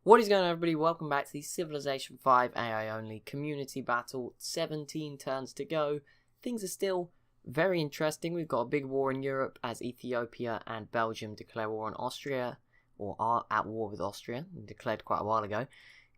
What is going on, everybody? Welcome back to the Civilization 5 AI only community battle. 17 turns to go. Things are still very interesting. We've got a big war in Europe as Ethiopia and Belgium declare war on Austria, or are at war with Austria, declared quite a while ago.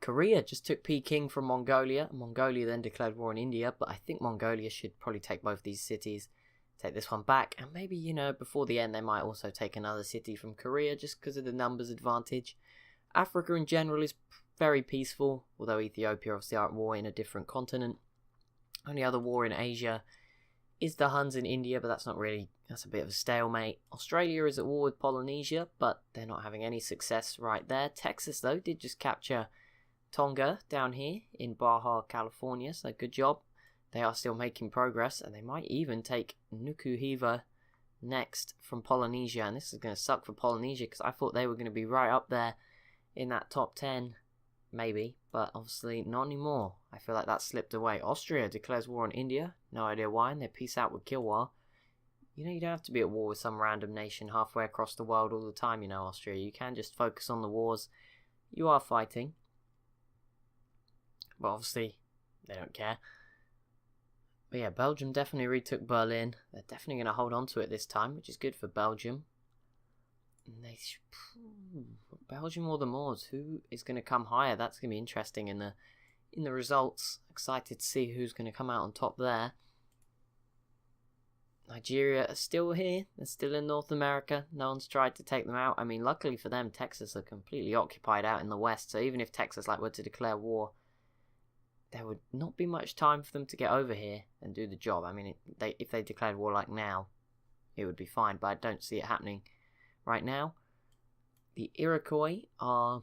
Korea just took Peking from Mongolia. Mongolia then declared war on India, but I think Mongolia should probably take both these cities, take this one back, and maybe, before the end they might also take another city from Korea just because of the numbers advantage. Africa in general is very peaceful, although Ethiopia obviously are at war in a different continent. Only other war in Asia is the Huns in India, but that's a bit of a stalemate. Australia is at war with Polynesia, but they're not having any success right there. Texas, though, did just capture Tonga down here in Baja, California, so good job. They are still making progress, and they might even take Nuku-Hiva next from Polynesia, and this is going to suck for Polynesia because I thought they were going to be right up there in that top 10, maybe, but obviously not anymore. I feel like that slipped away. Austria declares war on India, no idea why, and they peace out with Kilwa. You don't have to be at war with some random nation halfway across the world all the time, Austria. You can just focus on the wars you are fighting. But obviously, they don't care. But yeah, Belgium definitely retook Berlin. They're definitely going to hold on to it this time, which is good for Belgium. Belgium or the Moors, who is going to come higher? That's going to be interesting in the results. Excited to see who's going to come out on top there. Nigeria are still here. They're still in North America. No one's tried to take them out. I mean, luckily for them, Texas are completely occupied out in the west. So even if Texas were to declare war, there would not be much time for them to get over here and do the job. I mean, if they declared war now, it would be fine. But I don't see it happening right now. The Iroquois are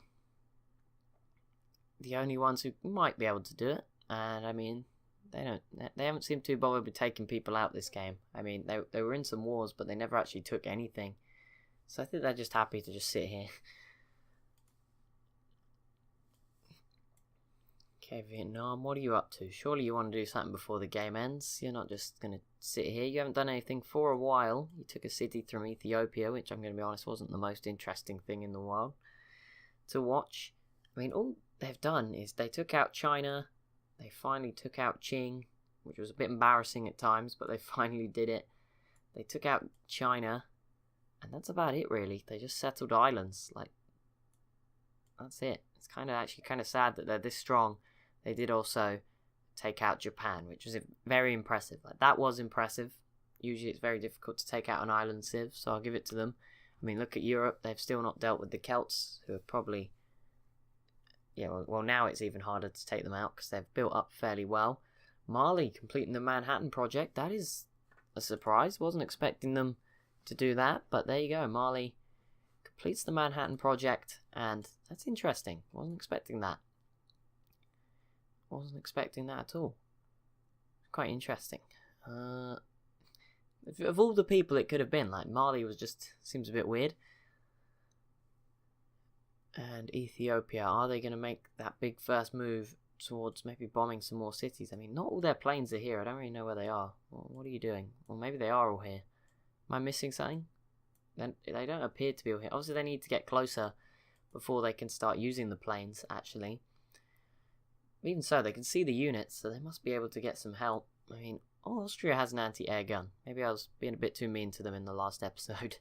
the only ones who might be able to do it, and I mean, they haven't seemed too bothered with taking people out this game. I mean, they were in some wars, but they never actually took anything, so I think they're just happy to just sit here. Okay, Vietnam, what are you up to? Surely you want to do something before the game ends. You're not just going to sit here. You haven't done anything for a while. You took a city from Ethiopia, which I'm going to be honest wasn't the most interesting thing in the world to watch. I mean, all they've done is they took out China. They finally took out Qing, which was a bit embarrassing at times, but they finally did it. They took out China, and that's about it, really. They just settled islands. That's it. It's kind of sad that they're this strong. They did also take out Japan, which was very impressive. That was impressive. Usually it's very difficult to take out an island civ, so I'll give it to them. I mean, look at Europe. They've still not dealt with the Celts, who are probably... Yeah, well, now it's even harder to take them out because they've built up fairly well. Mali completing the Manhattan Project. That is a surprise. Wasn't expecting them to do that, but there you go. Mali completes the Manhattan Project, and that's interesting. Wasn't expecting that. Wasn't expecting that at all. Quite interesting. Of all the people it could have been, Mali seems a bit weird. And Ethiopia, are they going to make that big first move towards maybe bombing some more cities? I mean, not all their planes are here. I don't really know where they are. Well, what are you doing? Well, maybe they are all here. Am I missing something? They don't appear to be all here. Obviously, they need to get closer before they can start using the planes, actually. Even so, they can see the units, so they must be able to get some help. I mean, Austria has an anti-air gun. Maybe I was being a bit too mean to them in the last episode.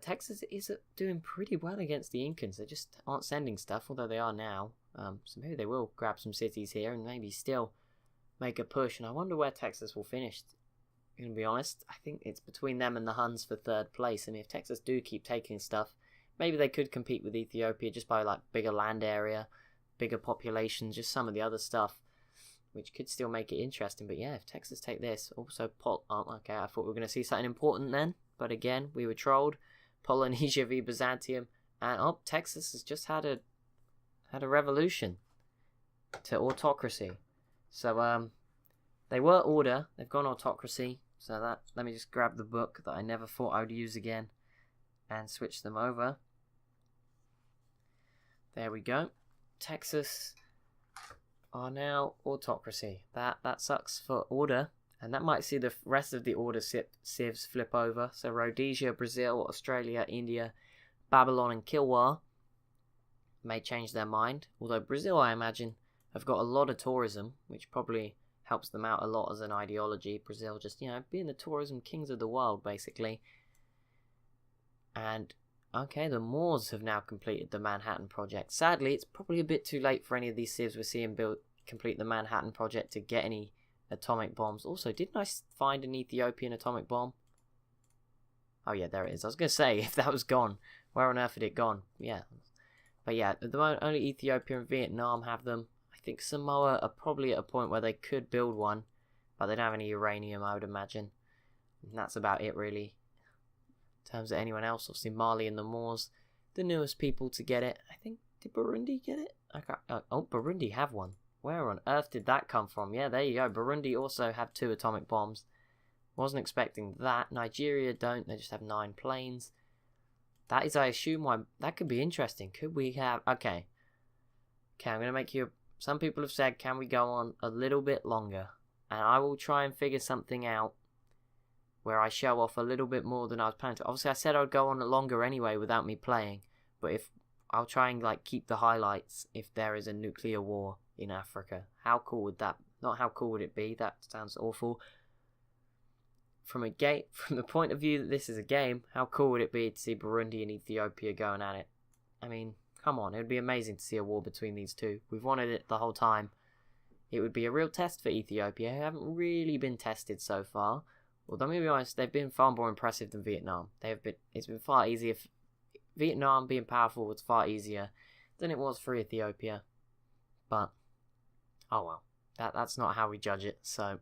Texas is doing pretty well against the Incans. They just aren't sending stuff, although they are now. So maybe they will grab some cities here and maybe still make a push. And I wonder where Texas will finish. I'm going to be honest, I think it's between them and the Huns for third place. I mean, if Texas do keep taking stuff, maybe they could compete with Ethiopia just by bigger land area, bigger population, just some of the other stuff, which could still make it interesting. But yeah, if Texas take this, also okay, I thought we were going to see something important then, but again, we were trolled. Polynesia v Byzantium, and Texas has just had a revolution to autocracy. So they were order, they've gone autocracy. So let me just grab the book that I never thought I would use again and switch them over. There we go. Texas are now autocracy. That sucks for order, and that might see the rest of the order civs flip over. So Rhodesia, Brazil, Australia, India, Babylon and Kilwa may change their mind. Although Brazil, I imagine, have got a lot of tourism, which probably helps them out a lot as an ideology. Brazil just, being the tourism kings of the world, basically. And, okay, the Moors have now completed the Manhattan Project. Sadly, it's probably a bit too late for any of these civs we're seeing complete the Manhattan Project to get any atomic bombs. Also, didn't I find an Ethiopian atomic bomb? Oh yeah, there it is. I was going to say, if that was gone, where on earth had it gone? Yeah. But yeah, at the moment, only Ethiopia and Vietnam have them. I think Samoa are probably at a point where they could build one, but they don't have any uranium, I would imagine. And that's about it, really. In terms of anyone else, obviously Mali and the Moors, the newest people to get it. I think, did Burundi get it? Oh, Burundi have one. Where on earth did that come from? Yeah, there you go. Burundi also have 2 atomic bombs. Wasn't expecting that. Nigeria don't. They just have 9 planes. That is, I assume, why... That could be interesting. Could we have... Okay, I'm going to make you... Some people have said, can we go on a little bit longer? And I will try and figure something out where I show off a little bit more than I was planning to. Obviously, I said I'd go on longer anyway without me playing. But if... I'll try and, keep the highlights if there is a nuclear war in Africa. How cool would that... Not how cool would it be? That sounds awful. From the point of view that this is a game, how cool would it be to see Burundi and Ethiopia going at it? I mean, come on, it would be amazing to see a war between these two. We've wanted it the whole time. It would be a real test for Ethiopia, who haven't really been tested so far. Well, let me be honest, they've been far more impressive than Vietnam. It's been far easier. Vietnam being powerful was far easier than it was for Ethiopia. But, oh well, that's not how we judge it, so...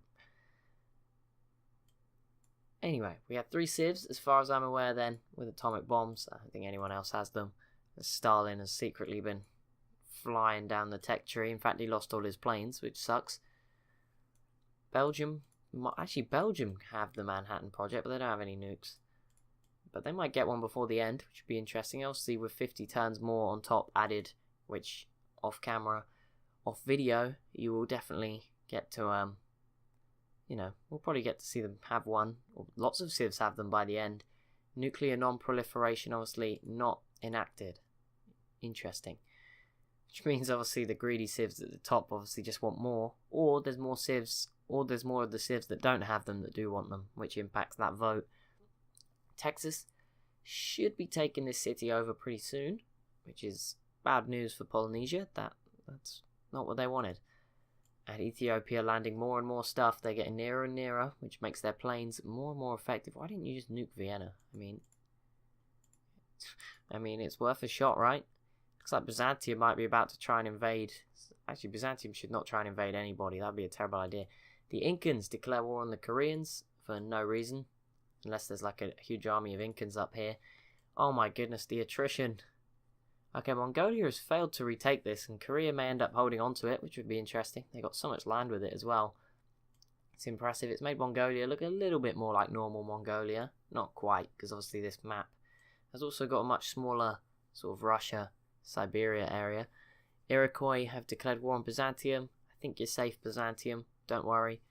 Anyway, we have 3 civs, as far as I'm aware then, with atomic bombs. I don't think anyone else has them. Stalin has secretly been flying down the tech tree. In fact, he lost all his planes, which sucks. Belgium have the Manhattan Project, but they don't have any nukes. But they might get one before the end, which would be interesting. Obviously, with 50 turns more on top added, which off camera, off video, you will definitely get to... we'll probably get to see them have one, or lots of civs have them by the end. Nuclear non-proliferation, obviously, not enacted. Interesting. Which means, obviously, the greedy civs at the top obviously just want more, or there's more civs, or there's more of the civs that don't have them that do want them, which impacts that vote. Texas should be taking this city over pretty soon, which is bad news for Polynesia. That's not what they wanted. And Ethiopia landing more and more stuff. They're getting nearer and nearer, which makes their planes more and more effective. Why didn't you just nuke Vienna? I mean, it's worth a shot, right? Looks like Byzantium might be about to try and invade. Actually, Byzantium should not try and invade anybody. That'd be a terrible idea. The Incans declare war on the Koreans for no reason. Unless there's a huge army of Incans up here. Oh my goodness, the attrition. Okay, Mongolia has failed to retake this, and Korea may end up holding on to it, which would be interesting. They got so much land with it as well. It's impressive. It's made Mongolia look a little bit more like normal Mongolia. Not quite, because obviously this map has also got a much smaller sort of Russia, Siberia area. Iroquois have declared war on Byzantium. I think you're safe, Byzantium. Don't worry.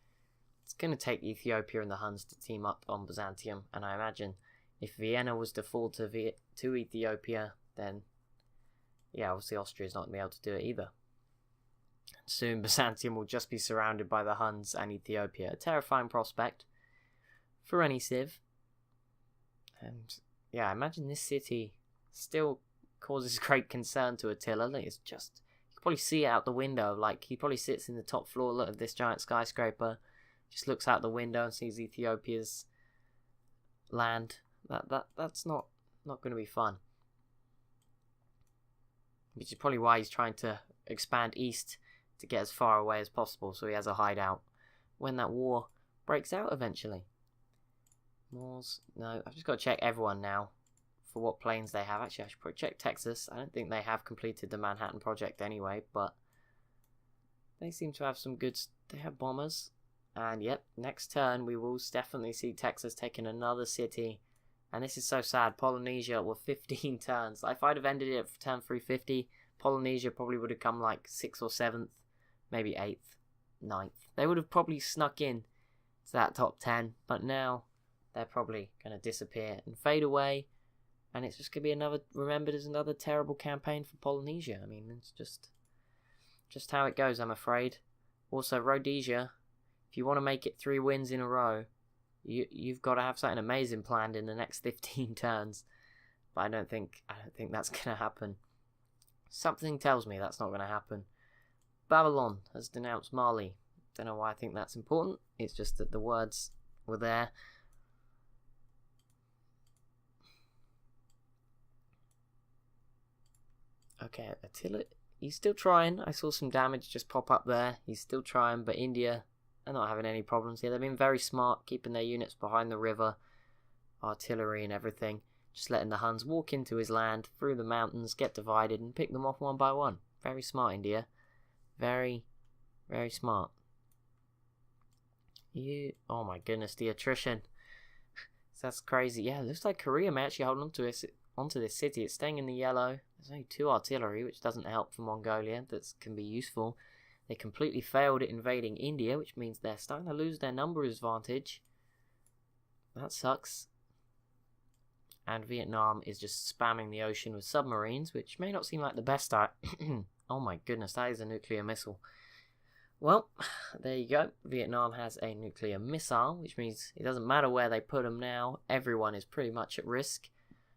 It's going to take Ethiopia and the Huns to team up on Byzantium, and I imagine if Vienna was to fall to Ethiopia, then... yeah, obviously Austria's not going to be able to do it either. Soon Byzantium will just be surrounded by the Huns and Ethiopia. A terrifying prospect for any civ. And yeah, I imagine this city still causes great concern to Attila. It's just, you can probably see it out the window. He probably sits in the top floor of this giant skyscraper, just looks out the window and sees Ethiopia's land. That's not going to be fun. Which is probably why he's trying to expand east to get as far away as possible, so he has a hideout when that war breaks out eventually. Moors, no, I've just got to check everyone now for what planes they have. Actually, I should probably check Texas. I don't think they have completed the Manhattan Project anyway, but they seem to have some good... They have bombers. And yep, next turn we will definitely see Texas taking another city. And this is so sad. Polynesia were 15 turns. If I'd have ended it for turn 350, Polynesia probably would have come 6th or 7th, maybe 8th, 9th. They would have probably snuck in to that top 10, but now they're probably going to disappear and fade away. and it's just going to be another, remembered as another terrible campaign for Polynesia. I mean, it's just how it goes, I'm afraid. Also, Rhodesia, if you want to make it 3 wins in a row, you've got to have something amazing planned in the next 15 turns. But I don't think that's going to happen. Something tells me that's not going to happen. Babylon has denounced Mali. Don't know why I think that's important. It's just that the words were there. Okay, Attila, he's still trying. I saw some damage just pop up there. He's still trying, but India are not having any problems here. They've been very smart, keeping their units behind the river, artillery and everything. Just letting the Huns walk into his land, through the mountains, get divided, and pick them off one by one. Very smart, India. Very, very smart. Oh my goodness, the attrition. That's crazy. Yeah, it looks like Korea may actually hold onto this city. It's staying in the yellow. There's only 2 artillery, which doesn't help for Mongolia. That can be useful. They completely failed at invading India, which means they're starting to lose their numbers advantage. That sucks. And Vietnam is just spamming the ocean with submarines, which may not seem like the best start. Oh my goodness, that is a nuclear missile. Well, there you go. Vietnam has a nuclear missile, which means it doesn't matter where they put them now. Everyone is pretty much at risk.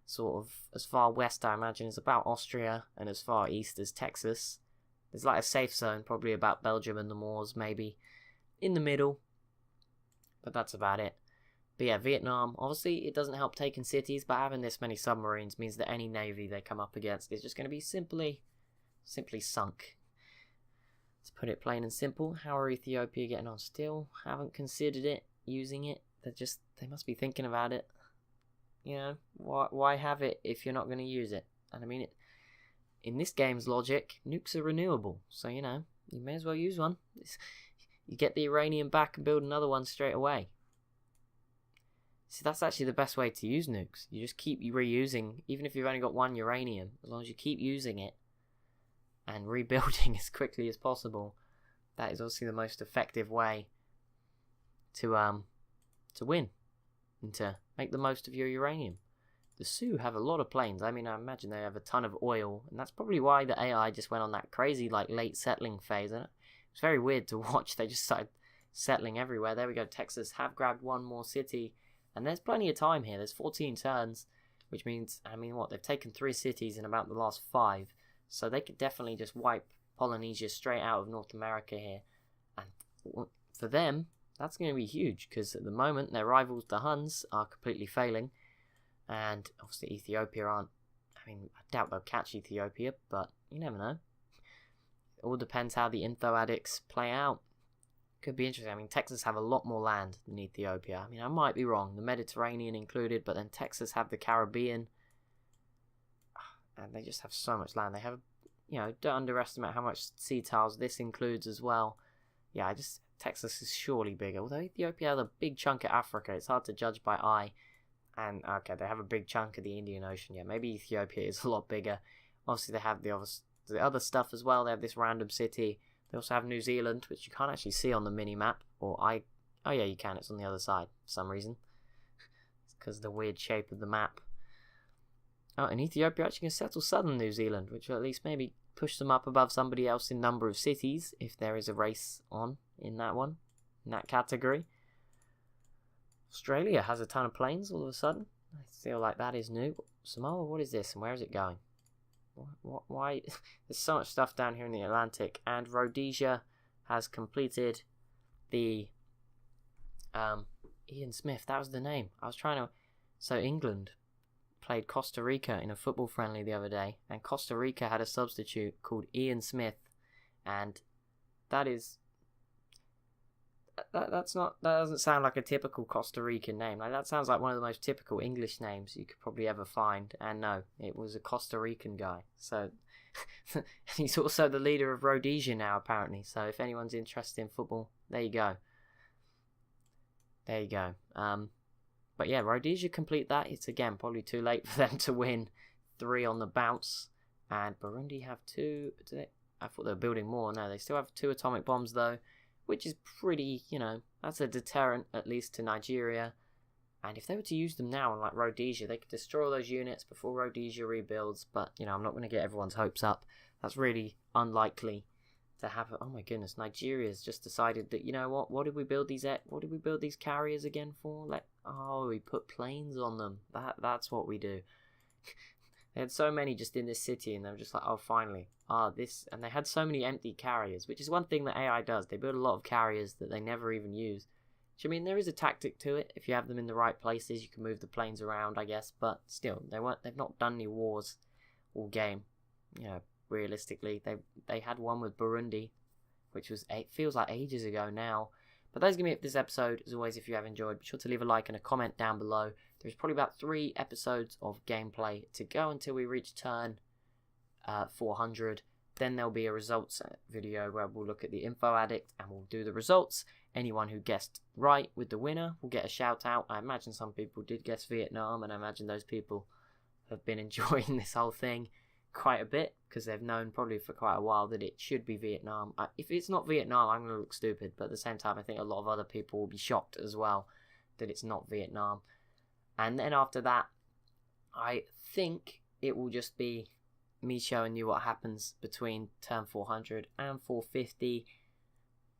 Sort of as far west, I imagine, as about Austria, and as far east as Texas. There's like a safe zone, probably about Belgium and the Moors, maybe in the middle. But that's about it. But yeah, Vietnam, obviously it doesn't help taking cities, but having this many submarines means that any navy they come up against is just going to be simply sunk. To put it plain and simple, how are Ethiopia getting on? Still haven't considered it, using it. They must be thinking about it. You know, why have it if you're not going to use it? And I mean, in this game's logic, nukes are renewable, so you know, you may as well use one. You get the uranium back and build another one straight away. See, that's actually the best way to use nukes. You just keep reusing, even if you've only got 1 uranium, as long as you keep using it and rebuilding as quickly as possible. That is obviously the most effective way to win and to make the most of your uranium. The Sioux have a lot of planes. I mean, I imagine they have a ton of oil, and that's probably why the AI just went on that crazy like late settling phase. And it's very weird to watch. They just started settling everywhere. There we go. Texas have grabbed 1 more city, and there's plenty of time here. There's 14 turns, which means, I mean, what, they've taken 3 cities in about the last 5. So they could definitely just wipe Polynesia straight out of North America here. And for them, that's going to be huge, because at the moment their rivals, the Huns, are completely failing. And obviously Ethiopia aren't. I mean, I doubt they'll catch Ethiopia, but you never know. It all depends how the info addicts play out. Could be interesting. I mean, Texas have a lot more land than Ethiopia. I mean, I might be wrong. The Mediterranean included, but then Texas have the Caribbean. And they just have so much land. They have, you know, don't underestimate how much sea tiles this includes as well. Yeah, Texas is surely bigger. Although Ethiopia has a big chunk of Africa, it's hard to judge by eye. And, okay, they have a big chunk of the Indian Ocean. Yeah, maybe Ethiopia is a lot bigger. Obviously, they have the other stuff as well. They have this random city. They also have New Zealand, which you can't actually see on the mini-map. Oh, yeah, you can. It's on the other side for some reason. It's because of the weird shape of the map. Oh, and Ethiopia actually can settle southern New Zealand, which will at least maybe push them up above somebody else in number of cities, if there is a race on in that one, in that category. Australia has a ton of planes all of a sudden. I feel like that is new. Samoa, what is this and where is it going? Why? There's so much stuff down here in the Atlantic. And Rhodesia has completed the Ian Smith, that was the name. I was trying to... So England played Costa Rica in a football friendly the other day, and Costa Rica had a substitute called Ian Smith, and that is... That doesn't sound like a typical Costa Rican name. Like, that sounds like one of the most typical English names you could probably ever find. And no, it was a Costa Rican guy. So he's also the leader of Rhodesia now, apparently. So if anyone's interested in football, there you go. There you go. But yeah, Rhodesia complete that. It's again probably too late for them to win 3 on the bounce. And Burundi have 2. I thought they were building more. No, they still have 2 atomic bombs though, which is pretty, you know, that's a deterrent, at least to Nigeria. And if they were to use them now on like Rhodesia, they could destroy all those units before Rhodesia rebuilds. But, you know, I'm not going to get everyone's hopes up. That's really unlikely to happen. Oh my goodness, Nigeria's just decided that, you know what did we build these carriers again for? Like, oh, we put planes on them. That's what we do. They had so many just in this city, and they were just like, oh, finally. This. And they had so many empty carriers, which is one thing that AI does. They build a lot of carriers that they never even use. Which, I mean, there is a tactic to it. If you have them in the right places, you can move the planes around, I guess. But still, they've not done any wars all game. You know, realistically, they had one with Burundi, which was feels like ages ago now. But that's going to be it for this episode. As always, if you have enjoyed, be sure to leave a like and a comment down below. There's probably about 3 episodes of gameplay to go until we reach turn 400. Then there'll be a results video where we'll look at the info addict and we'll do the results. Anyone who guessed right with the winner will get a shout out. I imagine some people did guess Vietnam, and I imagine those people have been enjoying this whole thing quite a bit because they've known probably for quite a while that it should be Vietnam. If it's not Vietnam, I'm going to look stupid, but at the same time I think a lot of other people will be shocked as well that it's not Vietnam. And then after that, I think it will just be me showing you what happens between turn 400 and 450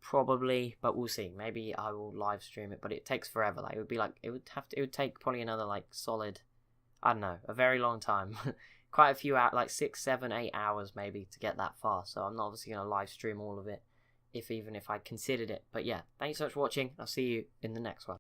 probably, but we'll see. Maybe I will live stream it, but it takes forever. Like it would take probably another like solid, I don't know, a very long time. Quite a few hours, like 6, 7, 8 hours maybe to get that far. So I'm not obviously going to live stream all of it, even if I considered it. But yeah, thanks so much for watching. I'll see you in the next one.